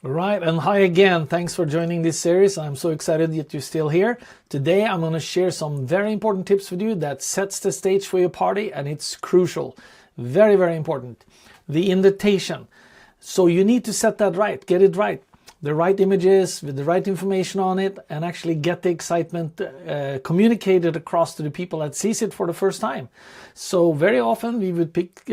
Right, and hi again. Thanks for joining this series. I'm so excited that you're still here. Today I'm going to share some very important tips with you that sets the stage for your party, and it's crucial. Very, very important. The invitation. So you need to set that right, get it right. The right images with the right information on it, and actually get the excitement communicated across to the people that sees it for the first time. So very often we would pick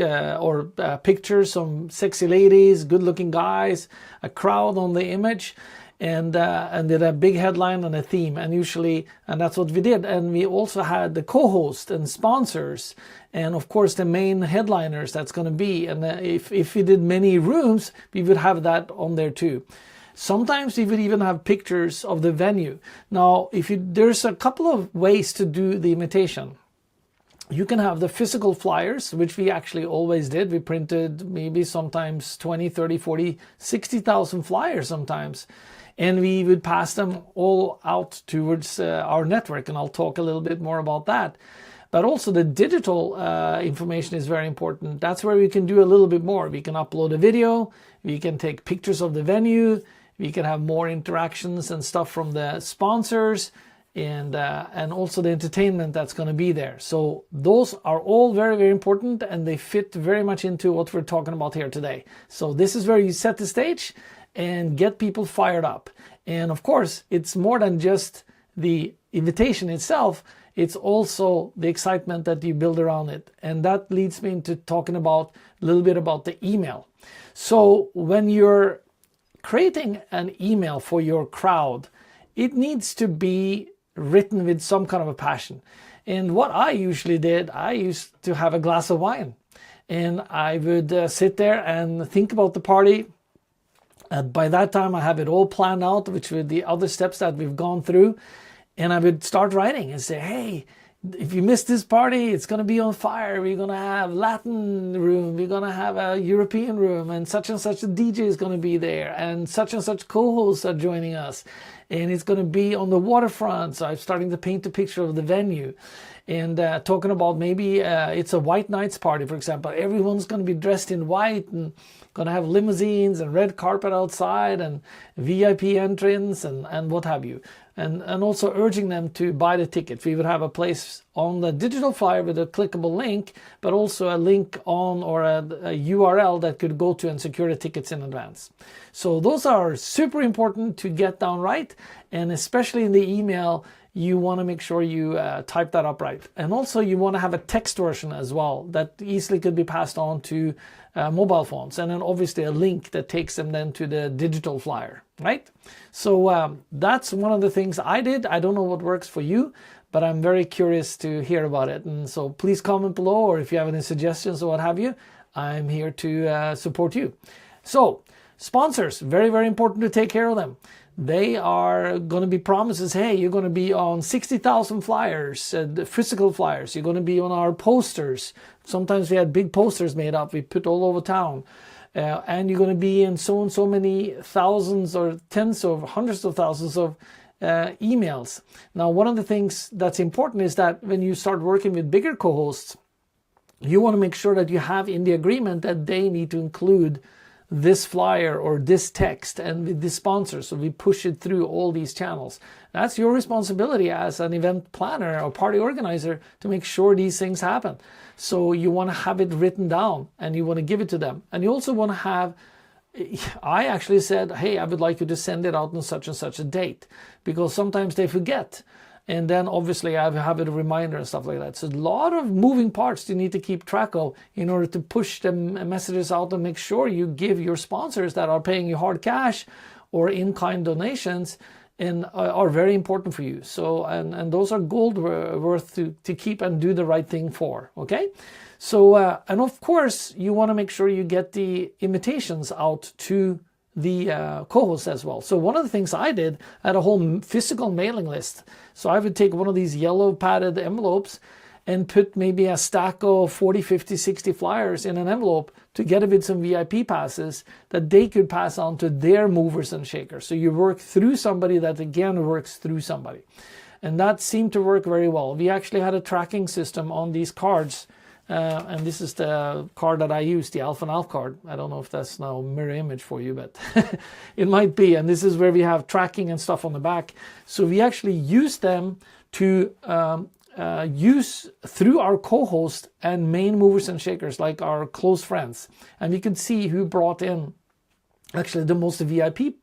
picture some sexy ladies, good-looking guys, a crowd on the image, and did a big headline and a theme, and that's what we did. And we also had the co-host and sponsors, and of course the main headliners that's going to be. And if we did many rooms, we would have that on there too. Sometimes we would even have pictures of the venue. Now, there's a couple of ways to do the invitation. You can have the physical flyers, which we actually always did. We printed maybe sometimes 20, 30, 40, 60,000 flyers sometimes. And we would pass them all out towards our network. And I'll talk a little bit more about that. But also the digital information is very important. That's where we can do a little bit more. We can upload a video. We can take pictures of the venue. We can have more interactions and stuff from the sponsors, and also the entertainment that's going to be there. So those are all very, very important, and they fit very much into what we're talking about here today. So this is where you set the stage and get people fired up. And of course, it's more than just the invitation itself. It's also the excitement that you build around it. And that leads me into talking about a little bit about the email. So when you're creating an email for your crowd, it needs to be written with some kind of a passion. And what I usually did, I used to have a glass of wine, and I would sit there and think about the party. And by that time I have it all planned out, which were the other steps that we've gone through. And I would start writing and say, hey, if you miss this party, it's going to be on fire. We're going to have Latin room. We're going to have a European room, and such a DJ is going to be there, and such co-hosts are joining us. And it's going to be on the waterfront. So I'm starting to paint a picture of the venue, and talking about maybe it's a white nights party, for example. Everyone's going to be dressed in white and going to have limousines and red carpet outside and VIP entrance and what have you. And also urging them to buy the ticket. We would have a place on the digital flyer with a clickable link, but also a link on or a URL that could go to and secure the tickets in advance. So those are super important to get down right. And especially in the email, you want to make sure you type that up right. And also you want to have a text version as well that easily could be passed on to mobile phones. And then obviously a link that takes them then to the digital flyer, right? So that's one of the things I did. I don't know what works for you, but I'm very curious to hear about it. And so please comment below, or if you have any suggestions or what have you, I'm here to support you. So sponsors, very, very important to take care of them. They are going to be promises. Hey, you're going to be on 60,000 flyers, the physical flyers. You're going to be on our posters. Sometimes we had big posters made up. We put all over town. And you're going to be in so and so many thousands or tens of hundreds of thousands of emails. Now, one of the things that's important is that when you start working with bigger co-hosts, you want to make sure that you have in the agreement that they need to include this flyer or this text and with this sponsor, so we push it through all these channels. That's your responsibility as an event planner or party organizer to make sure these things happen. So you want to have it written down and you want to give it to them. And you also want to have, I actually said, hey, I would like you to send it out on such and such a date, because sometimes they forget. And then obviously I have a reminder and stuff like that. So a lot of moving parts you need to keep track of in order to push the messages out and make sure you give your sponsors that are paying you hard cash or in-kind donations and are very important for you. So, and those are gold worth to keep and do the right thing for, okay? So, and of course, you want to make sure you get the invitations out to the co-hosts as well. So one of the things I did, I had a whole physical mailing list. So I would take one of these yellow padded envelopes and put maybe a stack of 40, 50, 60 flyers in an envelope together with some VIP passes that they could pass on to their movers and shakers. So you work through somebody that again works through somebody. And that seemed to work very well. We actually had a tracking system on these cards And this is the card that I use, the Alpha and Alpha card. I don't know if that's now a mirror image for you, but it might be. And this is where we have tracking and stuff on the back. So we actually use them to use through our co-host and main movers and shakers, like our close friends. And we can see who brought in actually the most VIP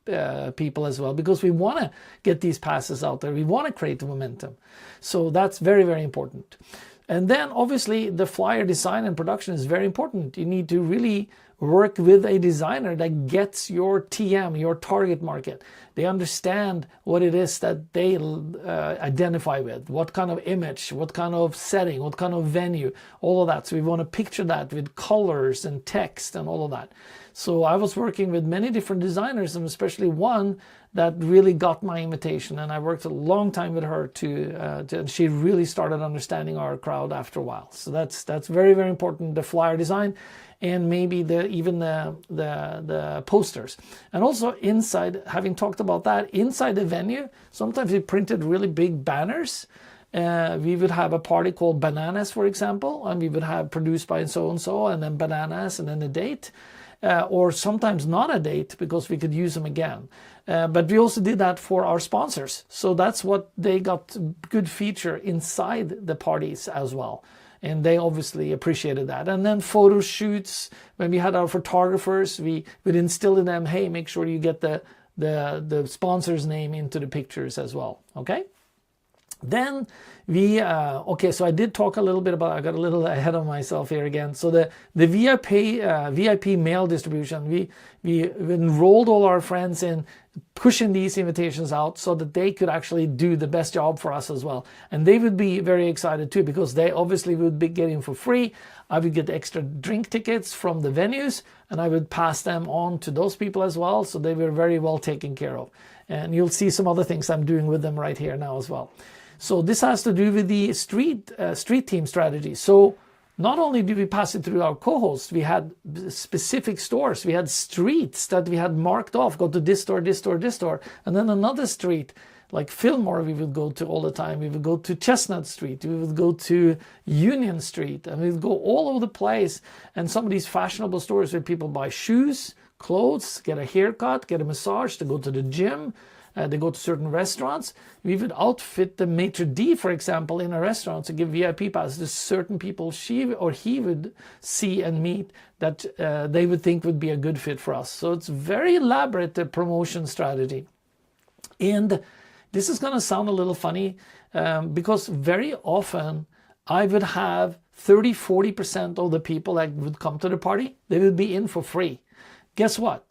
people as well, because we want to get these passes out there. We want to create the momentum. So that's very, very important. And then obviously the flyer design and production is very important. You need to really work with a designer that gets your TM, your target market. They understand what it is that they identify with, what kind of image, what kind of setting, what kind of venue, all of that. So we want to picture that with colors and text and all of that. So I was working with many different designers, and especially one that really got my invitation. And I worked a long time with her and she really started understanding our crowd after a while. So that's very, very important, the flyer design, and maybe even the posters. And also inside, having talked about that, inside the venue, sometimes we printed really big banners. We would have a party called Bananas, for example, and we would have produced by so-and-so, and then Bananas, and then a date. Or sometimes not a date, because we could use them again. But we also did that for our sponsors. So that's what they got good feature inside the parties as well. And they obviously appreciated that. And then photo shoots, when we had our photographers, we would instill in them, hey, make sure you get the sponsor's name into the pictures as well. Okay? Then we, so I did talk a little bit about, I got a little ahead of myself here again. So the VIP mail distribution, we enrolled all our friends in pushing these invitations out so that they could actually do the best job for us as well. And they would be very excited too, because they obviously would be getting for free. I would get extra drink tickets from the venues, and I would pass them on to those people as well. So they were very well taken care of. And you'll see some other things I'm doing with them right here now as well. So this has to do with the street team strategy. So not only did we pass it through our co-hosts, we had specific stores. We had streets that we had marked off, go to this store, this store, this store. And then another street, like Fillmore, we would go to all the time. We would go to Chestnut Street. We would go to Union Street. And we would go all over the place. And some of these fashionable stores where people buy shoes, clothes, get a haircut, get a massage, to go to the gym. They go to certain restaurants. We would outfit the maitre d', for example, in a restaurant to give VIP passes to certain people she or he would see and meet that they would think would be a good fit for us. So it's very elaborate, the promotion strategy. And this is going to sound a little funny because very often I would have 30-40% of the people that would come to the party, they would be in for free. Guess what?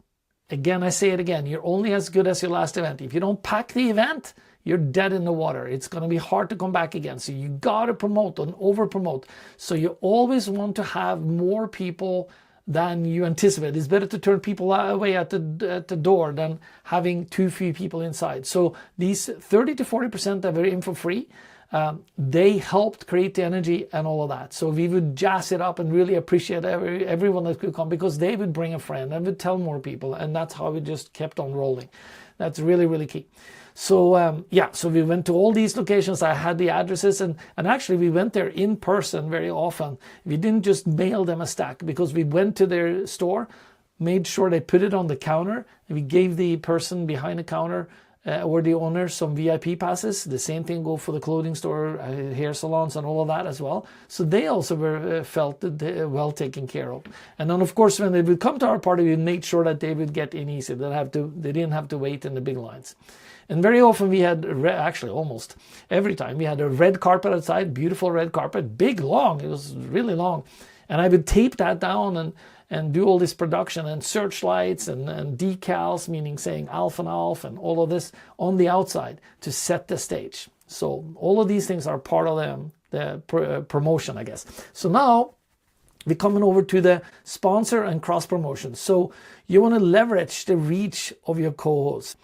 Again, I say it again, you're only as good as your last event. If you don't pack the event, you're dead in the water. It's going to be hard to come back again. So you got to promote and over promote. So you always want to have more people than you anticipate. It's better to turn people away at the door than having too few people inside. So these 30-40% that were in for free, they helped create the energy and all of that. So we would jazz it up and really appreciate everyone that could come, because they would bring a friend and would tell more people. And that's how we just kept on rolling. That's really, really key. So so we went to all these locations. I had the addresses, and actually we went there in person very often. We didn't just mail them a stack, because we went to their store, made sure they put it on the counter, and we gave the person behind the counter or the owner some VIP passes. The same thing go for the clothing store, hair salons, and all of that as well. So they also were felt that they well taken care of. And then of course when they would come to our party, we made sure that they would get in easy. They didn't have to wait in the big lines. And very often we had, actually almost every time, we had a red carpet outside, beautiful red carpet, big, long. It was really long. And I would tape that down and do all this production and searchlights and decals, meaning saying Alpha and Alpha and all of this on the outside to set the stage. So all of these things are part of the promotion, I guess. So now we're coming over to the sponsor and cross promotion. So you want to leverage the reach of your co-hosts.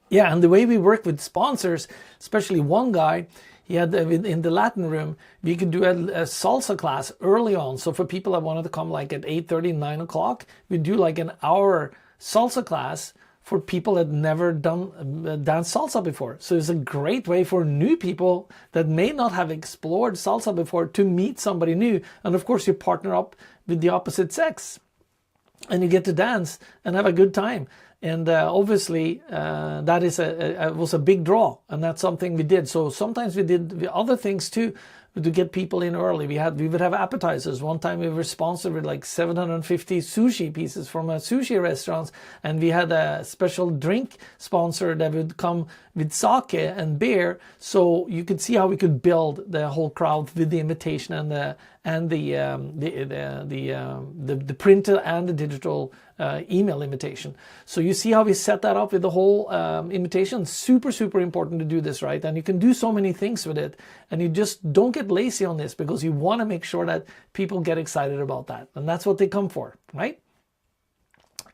Yeah, and the way we work with sponsors, especially one guy, he had in the Latin room, we could do a salsa class early on. So for people that wanted to come like at 8:30, 9 o'clock, we'd do like an hour salsa class for people that never done danced salsa before. So it's a great way for new people that may not have explored salsa before to meet somebody new. And of course you partner up with the opposite sex and you get to dance and have a good time. And obviously that is was a big draw, and that's something we did. So sometimes we did other things too, to get people in early. We would have appetizers. One time we were sponsored with like 750 sushi pieces from a sushi restaurant, and we had a special drink sponsor that would come with sake and beer. So you could see how we could build the whole crowd with the invitation and the printed and the digital email invitation. So you see how we set that up with the whole invitation. Super important to do this right, and you can do so many things with it, and you just don't get lazy on this, because you want to make sure that people get excited about that, and that's what they come for, right?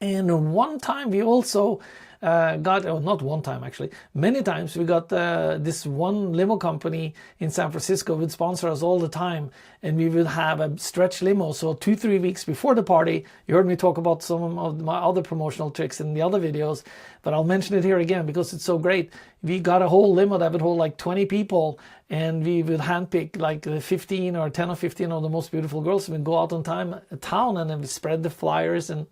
And one time we also not one time actually, many times we got this one limo company in San Francisco would sponsor us all the time, and we would have a stretch limo. So 2-3 weeks before the party, you heard me talk about some of my other promotional tricks in the other videos, but I'll mention it here again because it's so great. We got a whole limo that would hold like 20 people, and we would handpick like 10 or 15 of the most beautiful girls. We'd go out on town and then we spread the flyers and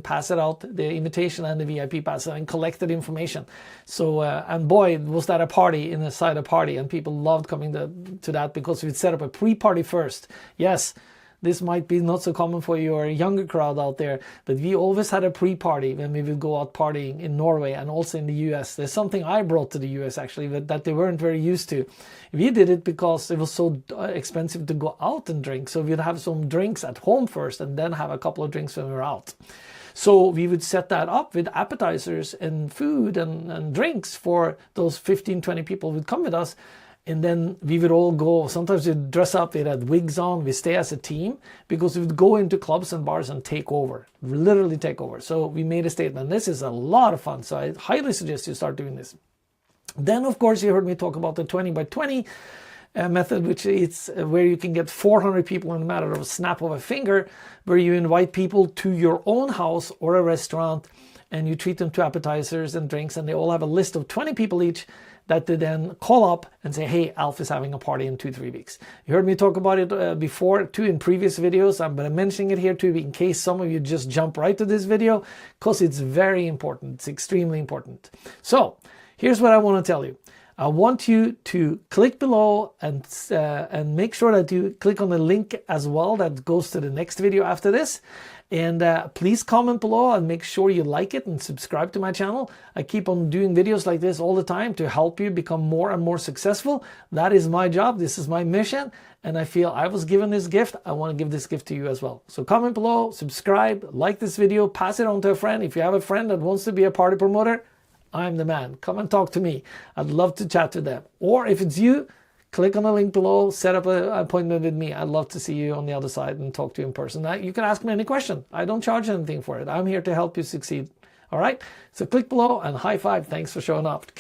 pass it out, the invitation and the VIP pass, and collected information. So and boy, was that a party inside a party, and people loved coming to that, because we'd set up a pre-party first. Yes, this might be not so common for your younger crowd out there, but we always had a pre-party when we would go out partying in Norway and also in the US. There's something I brought to the US actually that they weren't very used to. We did it because it was so expensive to go out and drink. So we'd have some drinks at home first and then have a couple of drinks when we were out. So we would set that up with appetizers and food and drinks for those 15-20 people who would come with us. And then we would all go, sometimes we'd dress up, we'd have wigs on, we stay as a team, because we would go into clubs and bars and take over, literally take over. So we made a statement. This is a lot of fun, so I highly suggest you start doing this. Then, of course, you heard me talk about the 20 by 20 method, which is where you can get 400 people in a matter of a snap of a finger, where you invite people to your own house or a restaurant, and you treat them to appetizers and drinks, and they all have a list of 20 people each that they then call up and say, hey, Alf is having a party in 2-3 weeks. You heard me talk about it before too in previous videos, but I'm mentioning it here too in case some of you just jump right to this video, because it's very important. It's extremely important. So here's what I want to tell you. I want you to click below and make sure that you click on the link as well that goes to the next video after this. And please comment below and make sure you like it and subscribe to my channel. I keep on doing videos like this all the time to help you become more and more successful. That is my job. This is my mission. And I feel I was given this gift. I want to give this gift to you as well. So comment below, subscribe, like this video, pass it on to a friend. If you have a friend that wants to be a party promoter, I'm the man. Come and talk to me. I'd love to chat to them. Or if it's you, click on the link below, set up an appointment with me. I'd love to see you on the other side and talk to you in person. You can ask me any question. I don't charge anything for it. I'm here to help you succeed. All right? So click below and high five. Thanks for showing up.